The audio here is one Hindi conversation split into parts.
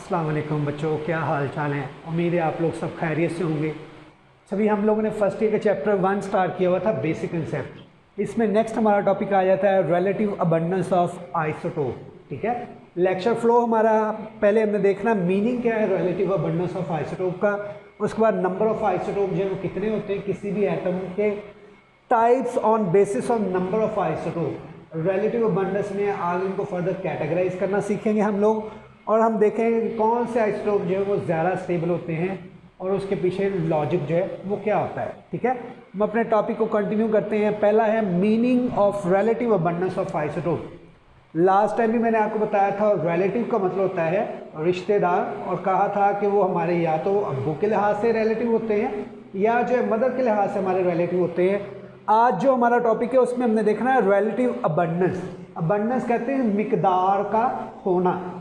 अस्सलाम वालेकुम बच्चों, क्या हाल चाल है। उम्मीद है आप लोग सब खैरियत से होंगे। सभी हम लोगों ने फर्स्ट ईयर का चैप्टर 1 स्टार्ट किया हुआ था, बेसिक कंसेप्ट। इसमें नेक्स्ट हमारा टॉपिक आ जाता है रिलेटिव अबंडेंस ऑफ आइसोटोप। ठीक है, लेक्चर फ्लो हमारा पहले हमने देखना मीनिंग क्या है रिलेटिव अबंडेंस ऑफ आइसोटोप का, उसके बाद नंबर ऑफ आइसोटोप जो है वो कितने होते हैं किसी भी एटम के, types on basis of number of isotope. Relative abundance में आगे इनको फर्दर कैटेगराइज करना सीखेंगे हम लोग, और हम देखेंगे कि कौन से आइसोटोप जो है वो ज़्यादा स्टेबल होते हैं और उसके पीछे लॉजिक जो है वो क्या होता है। ठीक है, हम अपने टॉपिक को कंटिन्यू करते हैं। पहला है meaning of relative abundance of isotope. Last time भी मैंने आपको बताया था, रिलेटिव का मतलब होता है रिश्तेदार, और कहा था कि वो हमारे या तो अब्बू के लिहाज से रिलेटिव होते हैं या जो है मदर के लिहाज से हमारे रिलेटिव होते हैं। आज जो हमारा टॉपिक है उसमें हमने देखना है रिलेटिव अबंडेंस। अबंडेंस कहते हैं मिकदार का होना,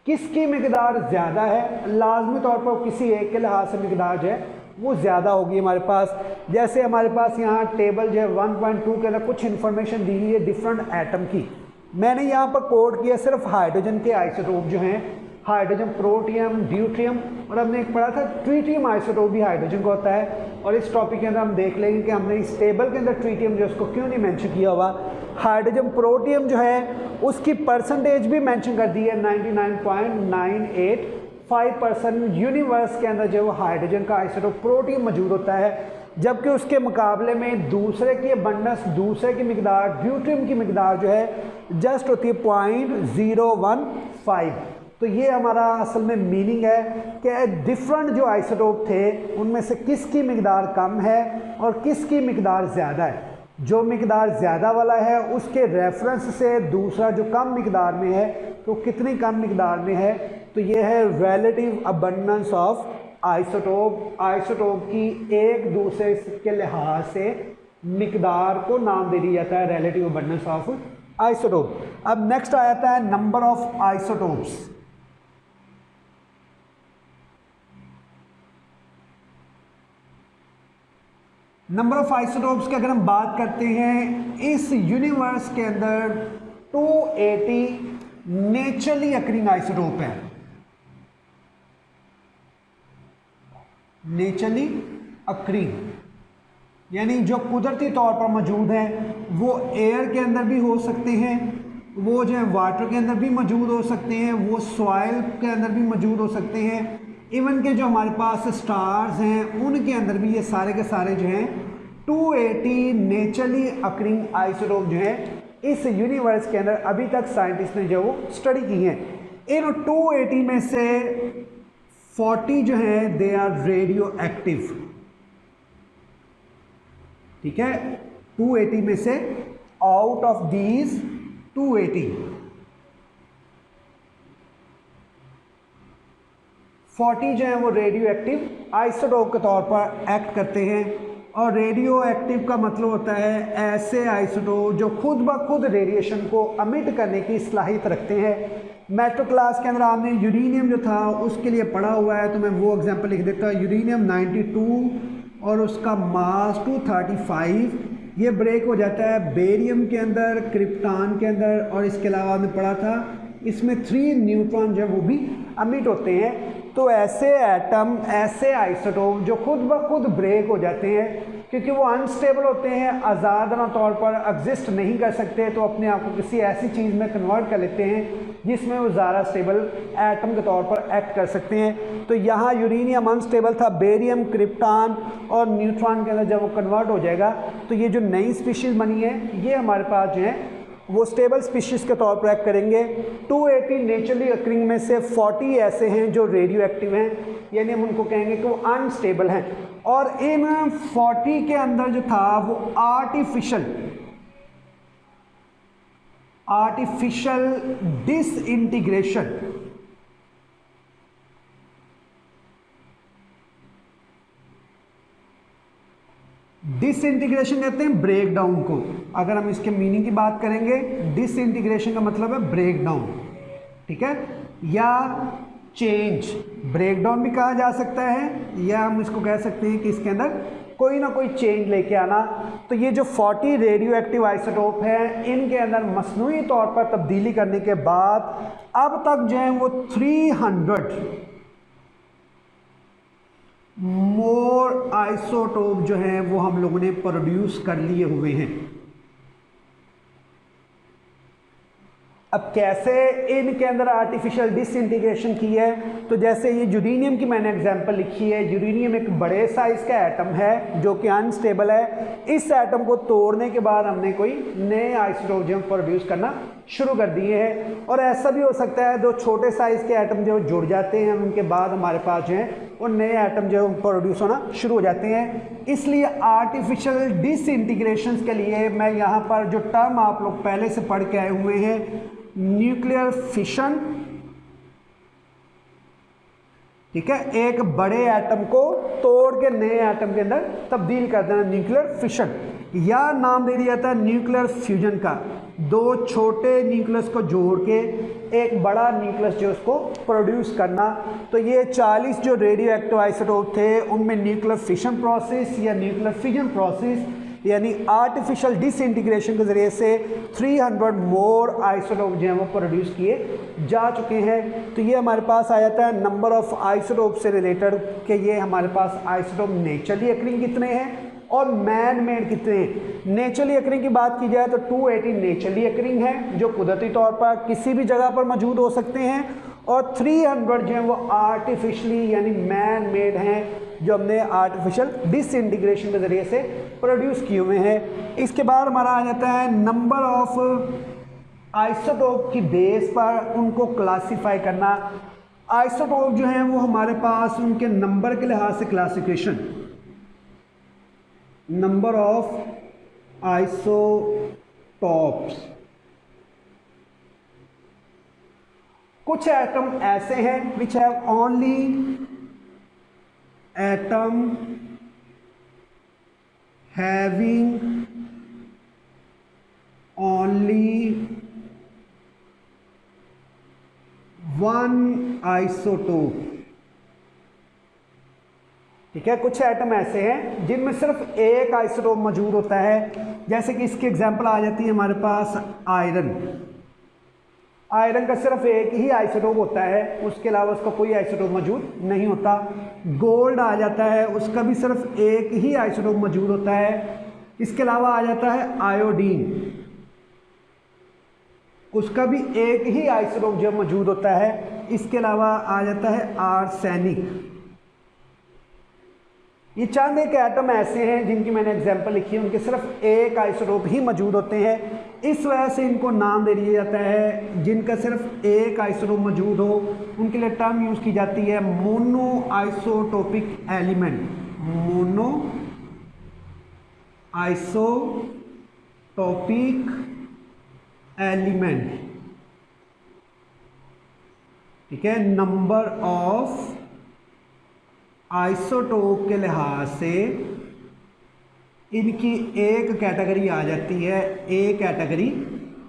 किसकी मिकदार ज़्यादा है। लाजमी तौर पर किसी एक के लिहाज से मिकदार जो है वो ज़्यादा होगी हमारे पास। जैसे हमारे पास यहाँ टेबल जो है 1.2 के अंदर कुछ इन्फॉर्मेशन दी हुई है डिफरेंट एटम की। मैंने यहाँ पर कोड किया सिर्फ हाइड्रोजन के आइसोटोप जो हैं, हाइड्रोजन, प्रोटियम, ड्यूट्रियम, और हमने एक पढ़ा था ट्रीटियम आइसोटोप भी हाइड्रोजन का होता है। और इस टॉपिक के अंदर हम देख लेंगे कि हमने इस टेबल के अंदर ट्रीटियम जो उसको क्यों नहीं मेंशन किया हुआ। हाइड्रोजन प्रोटियम जो है उसकी परसेंटेज भी मेंशन कर दी है 99.985%। यूनिवर्स के अंदर जो वो हाइड्रोजन का आइसोटोप प्रोटियम मौजूद होता है, जबकि उसके मुकाबले में दूसरे की अबंडेंस, दूसरे की मिकदार, ड्यूट्रियम की मिकदार जो है जस्ट होती है 0.015। तो ये हमारा असल में मीनिंग है कि डिफरेंट जो आइसोटोप थे उनमें से किसकी मिकदार कम है और किसकी मिकदार ज़्यादा है। जो मिकदार ज़्यादा वाला है उसके रेफरेंस से दूसरा जो कम मिकदार में है तो कितनी कम मिकदार में है, तो ये है relative abundance of isotope. Isotope की एक दूसरे के लिहाज से मिकदार को नाम दे दिया जाता है रिलेटिव अबंडेंस ऑफ आइसोटोप। अब नेक्स्ट आ जाता है number of isotopes. Number of isotopes की अगर हम बात करते हैं, इस यूनिवर्स के अंदर 280 नेचुरली अकरिंग आइसोटोप है। नेचुरली अकरिंग यानी जो कुदरती तौर पर मौजूद हैं, वो एयर के अंदर भी हो सकते हैं, वो जो है वाटर के अंदर भी मौजूद हो सकते हैं, वो सॉइल के अंदर भी मौजूद हो सकते हैं, इवन के जो हमारे पास स्टार्स हैं उनके अंदर भी ये सारे के सारे जो हैं 280 नेचुरली अकरिंग आइसोटोप जो हैं इस यूनिवर्स के अंदर अभी तक साइंटिस्ट ने जो वो स्टडी की हैं। इन 280 में से 40 जो हैं दे आर रेडियो एक्टिव। ठीक है, 280 में से आउट ऑफ दीज 280 40 जो है वो रेडियो एक्टिव आइसोटोप के तौर पर एक्ट करते हैं। और रेडियो एक्टिव का मतलब होता है ऐसे आइसोटोप जो खुद ब खुद रेडिएशन को अमिट करने की सलाहियत रखते हैं। मेट्रो क्लास के अंदर आपने यूरेनियम जो था उसके लिए पढ़ा हुआ है, तो मैं वो एग्जांपल लिख देता हूँ। यूरेनियम 92 और उसका मास 235, ये ब्रेक हो जाता है बेरियम के अंदर, क्रिप्टॉन के अंदर, और इसके अलावा आपने पढ़ा था इसमें 3 न्यूट्रॉन जो है वो भी अमिट होते हैं। तो ऐसे एटम, ऐसे आइसोटोप जो खुद ब खुद ब्रेक हो जाते हैं क्योंकि वो अनस्टेबल होते हैं, आज़ादाना तौर पर एग्जिस्ट नहीं कर सकते, तो अपने आप को किसी ऐसी चीज़ में कन्वर्ट कर लेते हैं जिसमें वो ज़्यादा स्टेबल एटम के तौर पर एक्ट कर सकते हैं। तो यहाँ यूरेनियम अनस्टेबल था, बेरियम, क्रिप्टॉन और न्यूट्रॉन के अंदर जब वो कन्वर्ट हो जाएगा तो ये जो नई स्पीशीज़ बनी है ये हमारे पास जो है वो स्टेबल स्पीशीज़ के तौर पर एक्ट करेंगे। 280 नेचुरली अकरिंग में से 40 ऐसे हैं जो रेडियो एक्टिव हैं, यानी हम उनको कहेंगे कि वो अनस्टेबल हैं। और इन 40 के अंदर जो था वो आर्टिफिशियल डिसइंटीग्रेशन, डिसइंटीग्रेशन कहते हैं ब्रेक डाउन को। अगर हम इसके मीनिंग की बात करेंगे, डिसइंटीग्रेशन का मतलब है ब्रेक डाउन। ठीक है, या चेंज, ब्रेक डाउन भी कहा जा सकता है, या हम इसको कह सकते हैं कि इसके अंदर कोई ना कोई चेंज लेके आना। तो ये जो 40 रेडियो एक्टिव आइसोटोप हैं, इनके अंदर मसनूई तौर पर तब्दीली करने के बाद अब तक जो है वो 300 मोर आइसोटोप जो है वो हम लोगों ने प्रोड्यूस कर लिए हुए हैं। अब कैसे इनके अंदर आर्टिफिशियल डिसइंटीग्रेशन की है, तो जैसे ये यूरेनियम की मैंने एग्जांपल लिखी है। यूरेनियम एक बड़े साइज का एटम है जो कि अनस्टेबल है। इस एटम को तोड़ने के बाद हमने कोई नए आइसोटोप जो प्रोड्यूस करना शुरू कर दिए हैं। और ऐसा भी हो सकता है दो छोटे साइज के एटम जो जुड़ जाते हैं, उनके बाद हमारे पास जो है वो नए एटम जो प्रोड्यूस होना शुरू हो जाते हैं। इसलिए आर्टिफिशियल डिसइंटीग्रेशन के लिए मैं यहाँ पर जो टर्म आप लोग पहले से पढ़ के आए हुए हैं, न्यूक्लियर फिशन, ठीक है, एक बड़े एटम को तोड़ के नए एटम के अंदर तब्दील कर देना, न्यूक्लियर फिशन, या नाम दे दिया जाता है न्यूक्लियर फ्यूजन का। दो छोटे न्यूक्लियस को जोड़ के एक बड़ा न्यूक्लियस जो उसको प्रोड्यूस करना। तो ये 40 जो रेडियो एक्टिव आइसोटोप थे, उनमें न्यूक्लियर फिशन प्रोसेस या न्यूक्लियर फिजन प्रोसेस यानी आर्टिफिशियल डिसइंटीग्रेशन के ज़रिए से 300 मोर आइसोटोप जो हैं वो प्रोड्यूस किए जा चुके हैं। तो ये हमारे पास आ जाता है नंबर ऑफ आइसोटोप से रिलेटेड कि ये हमारे पास आइसोटोप नेचुरली अकरिंग कितने हैं और मैन मेड कितने हैं। नेचुरली अकरिंग की बात की जाए तो 280 नेचुरली अकरिंग है जो कुदरती तौर पर किसी भी जगह पर मौजूद हो सकते हैं, और 300 जो हैं वो आर्टिफिशली यानी मैन मेड हैं जो हमने आर्टिफिशियल डिसइंटीग्रेशन के ज़रिए से प्रोड्यूस किए हुए हैं। इसके बाद हमारा आ जाता है नंबर ऑफ आइसोटोप की बेस पर उनको क्लासिफाई करना। आइसोटोप जो हैं वो हमारे पास उनके नंबर के लिहाज से क्लासिफिकेशन, नंबर ऑफ आइसोटोप्स। कुछ एटम ऐसे हैं which have only atom having only one isotope, ठीक है। कुछ एटम ऐसे हैं जिनमें सिर्फ एक आइसोटोप मौजूद होता है। जैसे कि इसकी एग्जांपल आ जाती है हमारे पास आयरन। आयरन का सिर्फ एक ही आइसोटोप होता है, उसके अलावा उसका कोई आइसोटोप मौजूद नहीं होता। गोल्ड आ जाता है, उसका भी सिर्फ एक ही आइसोटोप मौजूद होता है। इसके अलावा आ जाता है आयोडीन, उसका भी एक ही आइसोटोप जो मौजूद होता है। इसके अलावा आ जाता है आर्सेनिक। ये चंद एक एटम ऐसे हैं जिनकी मैंने एग्जांपल लिखी है, उनके सिर्फ एक आइसोटोप ही मौजूद होते हैं। इस वजह से इनको नाम दे दिया जाता है, जिनका सिर्फ एक आइसोटोप मौजूद हो उनके लिए टर्म यूज़ की जाती है mono isotopic element. Mono isotopic element, ठीक है। नंबर ऑफ आइसोटोप के लिहाज से इनकी एक कैटेगरी आ जाती है, एक category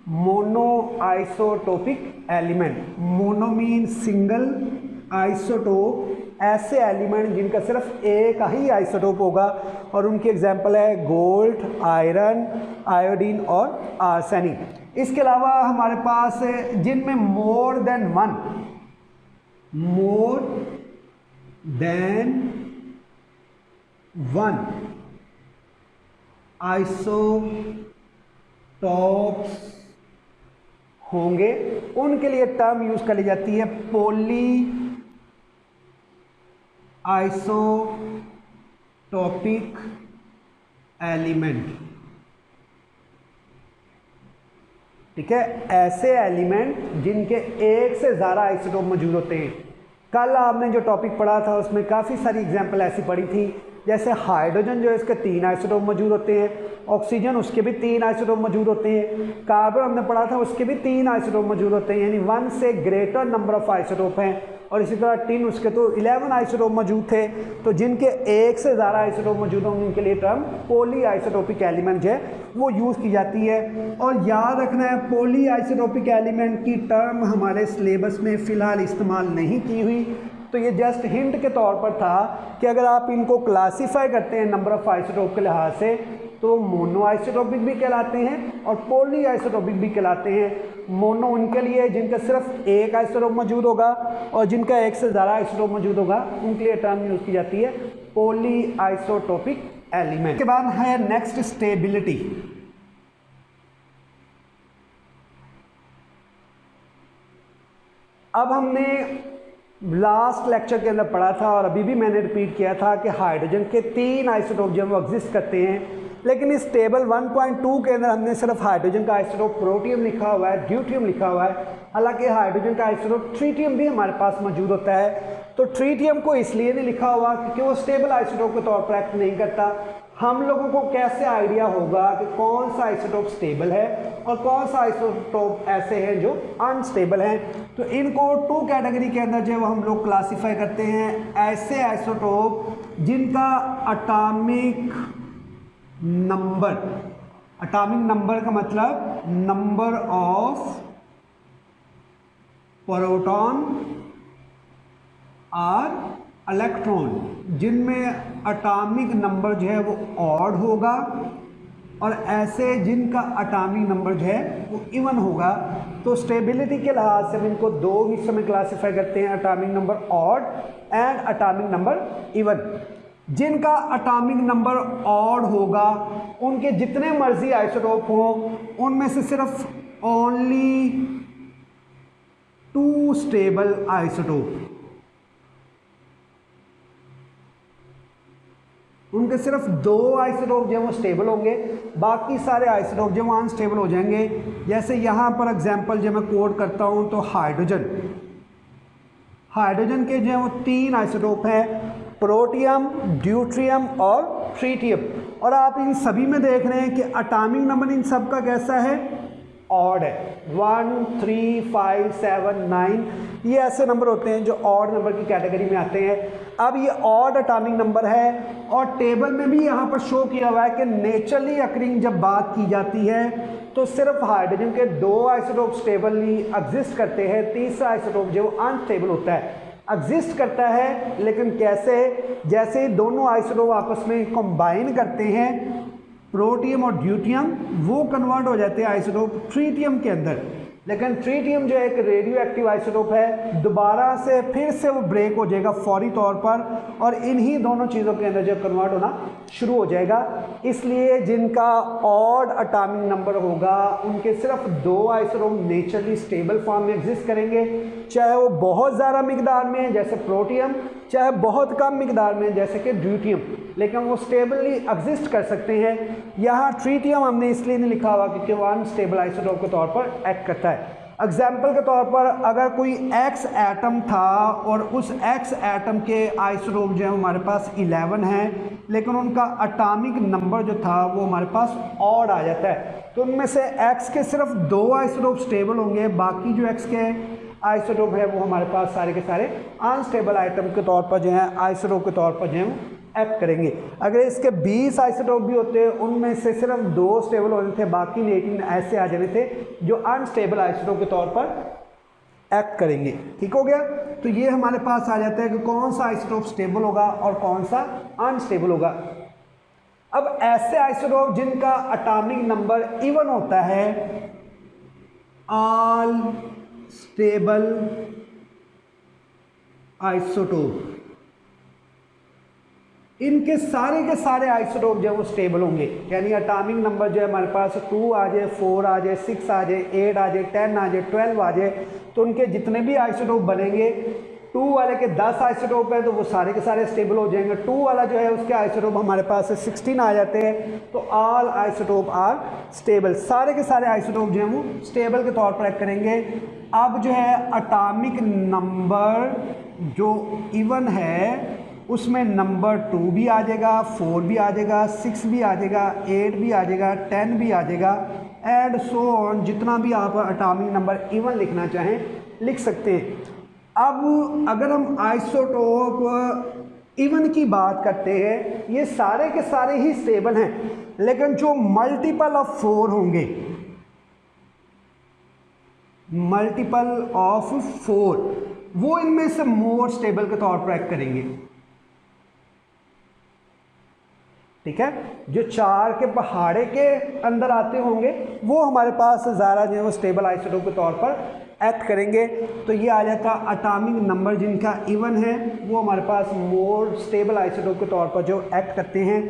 mono isotopic element. Mono mean single, isotope ऐसे एलिमेंट जिनका सिर्फ एक ही आइसोटोप होगा, और उनकी एग्जांपल है गोल्ड, आयरन, आयोडीन और आर्सेनिक। इसके अलावा हमारे पास जिनमें मोर देन वन आइसोटोप्स होंगे, उनके लिए टर्म यूज कर ली जाती है पॉली आइसोटोपिक एलिमेंट, ठीक है। ऐसे एलिमेंट जिनके एक से ज़्यादा आइसोटोप मौजूद होते हैं। कल आपने जो टॉपिक पढ़ा था उसमें काफ़ी सारी एग्जांपल ऐसी पढ़ी थी, जैसे हाइड्रोजन जो है इसके 3 आइसोटोप मौजूद होते हैं, ऑक्सीजन उसके भी 3 आइसोटोप मौजूद होते हैं, कार्बन हमने पढ़ा था उसके भी 3 आइसोटोप मौजूद होते हैं, यानी 1 से ग्रेटर नंबर ऑफ आइसोटोप हैं। और इसी तरह टिन उसके तो 11 आइसोटोप मौजूद थे। तो जिनके एक से ज़्यादा आइसोटोप मौजूद होंगे उनके लिए टर्म पॉली आइसोटोपिक एलिमेंट जो है वो यूज़ की जाती है। और याद रखना है पॉली आइसोटोपिक एलिमेंट की टर्म हमारे सिलेबस में फ़िलहाल इस्तेमाल नहीं की हुई, तो ये जस्ट हिंट के तौर पर था कि अगर आप इनको क्लासीफाई करते हैं नंबर ऑफ आइसोटोप के लिहाज से तो मोनो आइसोटोपिक भी कहलाते हैं और पॉली आइसोटोपिक भी कहलाते हैं। मोनो उनके लिए जिनका सिर्फ एक आइसोटोप मौजूद होगा और जिनका एक से ज़्यादा आइसोटोप मौजूद होगा उनके लिए टर्म यूज़ की जाती है पॉली आइसोटोपिक एलिमेंट। के बाद है नेक्स्ट स्टेबिलिटी। अब हमने लास्ट लेक्चर के अंदर पढ़ा था और अभी भी मैंने रिपीट किया था कि हाइड्रोजन के 3 आइसोटोप जो वो एग्जिस्ट करते हैं, लेकिन इस टेबल 1.2 के अंदर हमने सिर्फ हाइड्रोजन का आइसोटोप प्रोटियम लिखा हुआ है, ड्यूटियम लिखा हुआ है। हालांकि हाइड्रोजन का आइसोटोप ट्रीटियम भी हमारे पास मौजूद होता है। तो ट्रीटियम को इसलिए नहीं लिखा हुआ क्योंकि वो स्टेबल आइसोटोप के तौर पर एक्ट नहीं करता। हम लोगों को कैसे आइडिया होगा कि कौन सा आइसोटोप स्टेबल है और कौन सा आइसोटोप ऐसे हैं जो अनस्टेबल हैं? तो इनको 2 कैटेगरी के अंदर जो हम लोग क्लासीफाई करते हैं, ऐसे आइसोटोप जिनका एटॉमिक नंबर का मतलब नंबर ऑफ प्रोटॉन और इलेक्ट्रॉन, जिनमें एटॉमिक नंबर जो है वो ऑड होगा और ऐसे जिनका एटॉमिक नंबर जो है वो इवन होगा। तो स्टेबिलिटी के लिहाज से हम इनको 2 हिस्सों में क्लासीफाई करते हैं, atomic number odd and atomic number even. जिनका एटॉमिक नंबर ऑड होगा उनके जितने मर्जी आइसोटोप हों उनमें से सिर्फ ओनली 2 स्टेबल आइसोटोप, उनके सिर्फ 2 आइसोटोप जो वो स्टेबल होंगे, बाकी सारे आइसोटोप जो वो अनस्टेबल हो जाएंगे। जैसे यहाँ पर एग्जांपल जो मैं कोड करता हूँ तो हाइड्रोजन के जो है वो 3 आइसोटोप हैं, प्रोटियम, ड्यूट्रियम और ट्रीटियम। और आप इन सभी में देख रहे हैं कि एटॉमिक नंबर इन सब का कैसा है? ऑड है। 1, 3, 5, 7, 9 ये ऐसे नंबर होते हैं जो ऑड नंबर की कैटेगरी में आते हैं। अब ये ऑड एटॉमिक नंबर है और टेबल में भी यहाँ पर शो किया हुआ है कि नेचुरली अकरिंग जब बात की जाती है तो सिर्फ हाइड्रोजन के 2 आइसोटोप स्टेबली एग्जिस्ट करते हैं, तीसरा आइसोटोप जो अनस्टेबल होता है एग्जिस्ट करता है। लेकिन कैसे? जैसे दोनों आइसोटोप आपस में कंबाइन करते हैं प्रोटियम और ड्यूटियम, वो कन्वर्ट हो जाते हैं आइसोटोप ट्रीटियम के अंदर। लेकिन ट्रीटियम जो एक रेडियो एक्टिव आइसोटोप है, दोबारा से फिर से वो ब्रेक हो जाएगा फौरी तौर पर और इन्हीं दोनों चीज़ों के अंदर जो कन्वर्ट होना शुरू हो जाएगा। इसलिए जिनका ऑड एटॉमिक नंबर होगा उनके सिर्फ 2 आइसोटोप नेचुरली स्टेबल फॉर्म में एग्जिस्ट करेंगे, चाहे वो बहुत ज़्यादा मिकदार में जैसे प्रोटियम, चाहे बहुत कम मिकदार में जैसे कि ड्यूटियम, लेकिन वो स्टेबली एग्जिस्ट कर सकते हैं। यहाँ ट्रीटियम हमने इसलिए नहीं लिखा हुआ क्योंकि वो अनस्टेबल आइसोटोप के तौर पर एक्ट करता है। एग्जाम्पल के तौर पर अगर कोई एक्स एटम था और उस एक्स एटम के आइसोटोप जो है हमारे पास 11 हैं, लेकिन उनका एटॉमिक नंबर जो था वो हमारे पास ऑड आ जाता है, तो उनमें से एक्स के सिर्फ 2 आइसोटोप स्टेबल होंगे, बाकी जो एक्स के आइसोटोप है वो हमारे पास सारे के सारे अनस्टेबल आइटम के तौर पर जो है आइसोटोप के तौर पर जो है एक्ट करेंगे। अगर इसके 20 आइसोटोप भी होते उनमें से सिर्फ 2 स्टेबल होने थे, बाकी 18 ऐसे आ जाने थे जो अनस्टेबल आइसोटोप के तौर पर एक्ट करेंगे। ठीक हो गया? तो ये हमारे पास आ जाता है कि कौन सा आइसोटोप स्टेबल होगा और कौन सा अनस्टेबल होगा। अब ऐसे आइसोटोप जिनका एटॉमिक नंबर इवन होता है, ऑल स्टेबल आइसोटोप, इनके सारे के सारे आइसोटोप जो है वो स्टेबल होंगे। यानी एटॉमिक नंबर जो है हमारे पास 2 आ जाए, 4 आ जाए, 6 आ जाए, 8 आ जाए, 10 आ जाए, 12 आ जाए, तो उनके जितने भी आइसोटोप बनेंगे, 2 वाले के 10 आइसोटोप है तो वो सारे के सारे स्टेबल हो जाएंगे। 2 वाला जो है उसके आइसोटोप हमारे पास 16 आ जाते हैं, तो ऑल आइसोटोप आर स्टेबल, सारे के सारे आइसोटोप जो है वो स्टेबल के तौर पर एक्ट करेंगे। अब जो है एटॉमिक नंबर जो इवन है उसमें नंबर 2 भी आ जाएगा, 4 भी आ जाएगा, 6 भी आ जाएगा, 8 भी आ जाएगा, 10 भी आ जाएगा एंड सो ऑन। जितना भी आप एटॉमिक नंबर इवन लिखना चाहें लिख सकते हैं। अब अगर हम आइसोटोप इवन की बात करते हैं, ये सारे के सारे ही स्टेबल हैं, लेकिन जो मल्टीपल ऑफ 4 होंगे, मल्टीपल ऑफ 4 वो इनमें से मोर स्टेबल के तौर पर एक्ट करेंगे। ठीक है, जो 4 के पहाड़े के अंदर आते होंगे वो हमारे पास ज़्यादा जो है वो स्टेबल आइसोटोप के तौर पर एक्ट करेंगे। तो ये आ जाता एटॉमिक नंबर जिनका इवन है, वो हमारे पास मोर स्टेबल आइसोटोप के तौर पर जो एक्ट करते हैं।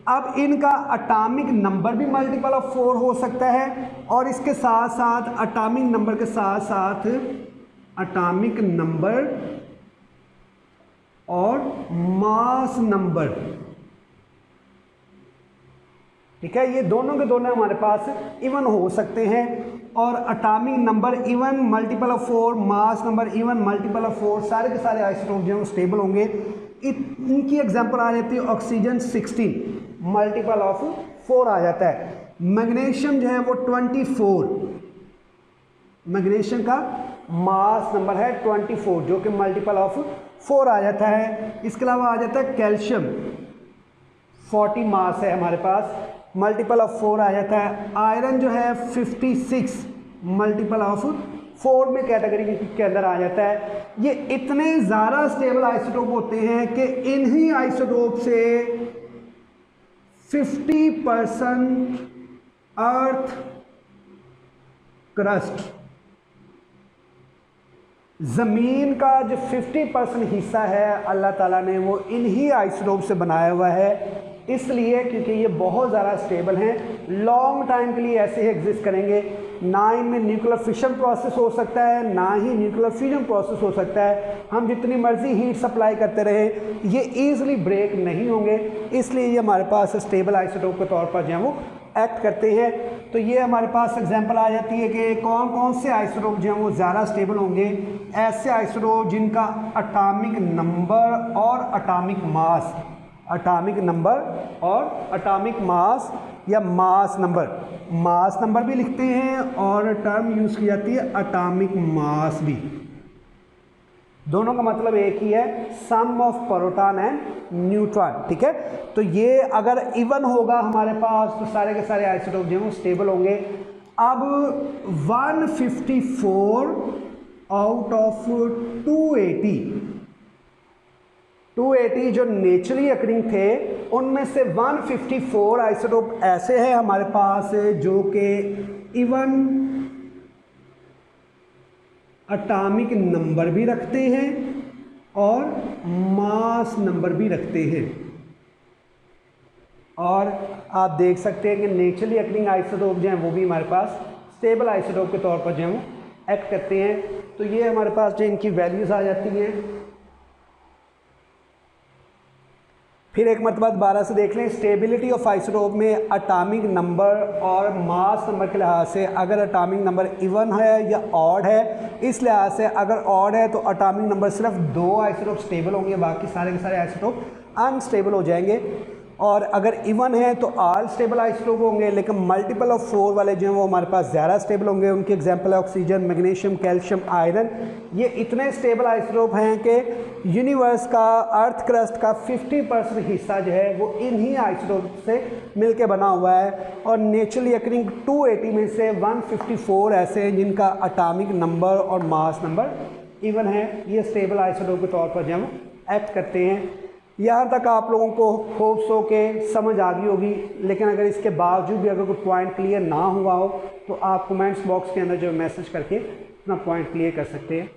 अब इनका एटॉमिक नंबर भी मल्टीपल ऑफ 4 हो सकता है, और इसके साथ साथ एटॉमिक नंबर के साथ साथ एटॉमिक नंबर और मास नंबर, ठीक है, ये दोनों के दोनों हमारे पास इवन हो सकते हैं। और atomic number even multiple of 4, mass number even multiple of 4, सारे के सारे आइसोटोप जो हैं वो स्टेबल होंगे। इनकी एग्जांपल आ जाती है ऑक्सीजन 16 मल्टीपल ऑफ 4 आ जाता है। मैग्नीशियम जो है वो 24, मैग्नीशियम का मास नंबर है 24 जो कि मल्टीपल ऑफ 4 आ जाता है। इसके अलावा आ जाता है कैल्शियम 40 मास है हमारे पास, मल्टीपल ऑफ 4 आ जाता है। आयरन जो है 56 मल्टीपल ऑफ 4 में कैटेगरी के अंदर आ जाता है। ये इतने ज़्यादा स्टेबल आइसोटोप होते हैं कि इन्हीं आइसोटोप से 50% अर्थ क्रस्ट, ज़मीन का जो 50% हिस्सा है अल्लाह ताला ने वो इन्हीं आइसोटोप से बनाया हुआ है। इसलिए क्योंकि ये बहुत ज़्यादा स्टेबल हैं, लॉन्ग टाइम के लिए ऐसे ही एग्जिस्ट करेंगे। ना इनमें न्यूक्लियर फिशन प्रोसेस हो सकता है, ना ही न्यूक्लियर फ्यूजन प्रोसेस हो सकता है। हम जितनी मर्जी हीट सप्लाई करते रहे ये ईजिली ब्रेक नहीं होंगे, इसलिए ये हमारे पास स्टेबल आइसोटोप के तौर पर जो है वो एक्ट करते हैं। तो ये हमारे पास एग्जांपल आ जाती है कि कौन कौन से आइसोटोप जो हैं वो ज़्यादा स्टेबल होंगे। ऐसे आइसोटोप जिनका एटॉमिक नंबर और एटॉमिक मास, एटॉमिक नंबर और एटॉमिक मास या मास नंबर भी लिखते हैं और टर्म यूज़ की जाती है एटॉमिक मास भी। दोनों का मतलब एक ही है, सम ऑफ प्रोटॉन एंड न्यूट्रॉन। ठीक है, तो ये अगर इवन होगा हमारे पास तो सारे के सारे आइसोटोप जो हैं वो स्टेबल होंगे। अब 154 आउट ऑफ 280 जो नेचुरली अकरिंग थे उनमें से 154 आइसोटोप ऐसे हैं हमारे पास जो कि इवन एटॉमिक नंबर भी रखते हैं और मास नंबर भी रखते हैं। और आप देख सकते हैं कि नेचुरली अकरिंग आइसोटोप जो हैं वो भी हमारे पास स्टेबल आइसोटोप के तौर पर जो है वो एक्ट करते हैं। तो ये हमारे पास जो इनकी वैल्यूज़ आ जाती हैं। फिर एक मरतबा दोबारा से देख लें, स्टेबिलिटी ऑफ आइसोटोप में एटॉमिक नंबर और मास नंबर के लिहाज से अगर एटॉमिक नंबर इवन है या ऑड है, इस लिहाज से अगर ऑड है तो एटॉमिक नंबर सिर्फ 2 आइसोटोप स्टेबल होंगे, बाकी सारे के सारे आइसोटोप अनस्टेबल हो जाएंगे। और अगर इवन है तो ऑल स्टेबल आइसोटोप होंगे, लेकिन मल्टीपल ऑफ 4 वाले जो हैं वो हमारे पास ज़्यादा स्टेबल होंगे। उनके एग्जांपल है ऑक्सीजन, मैग्नीशियम, कैल्शियम, आयरन। ये इतने स्टेबल आइसोटोप हैं कि यूनिवर्स का, अर्थ क्रस्ट का 50% हिस्सा जो है वो इन्हीं आइसोटोप से मिलके बना हुआ है। और नेचुरली अकरिंग 280 में से 154 ऐसे हैं जिनका एटॉमिक नंबर और मास नंबर इवन है। ये स्टेबल आइसोटोप के तौर पर जो हम एक्ट करते हैं। यहाँ तक आप लोगों को होप सो के समझ आ गई होगी, लेकिन अगर इसके बावजूद भी अगर कोई पॉइंट क्लियर ना हुआ हो तो आप कमेंट्स बॉक्स के अंदर जो मैसेज करके अपना पॉइंट क्लियर कर सकते हैं।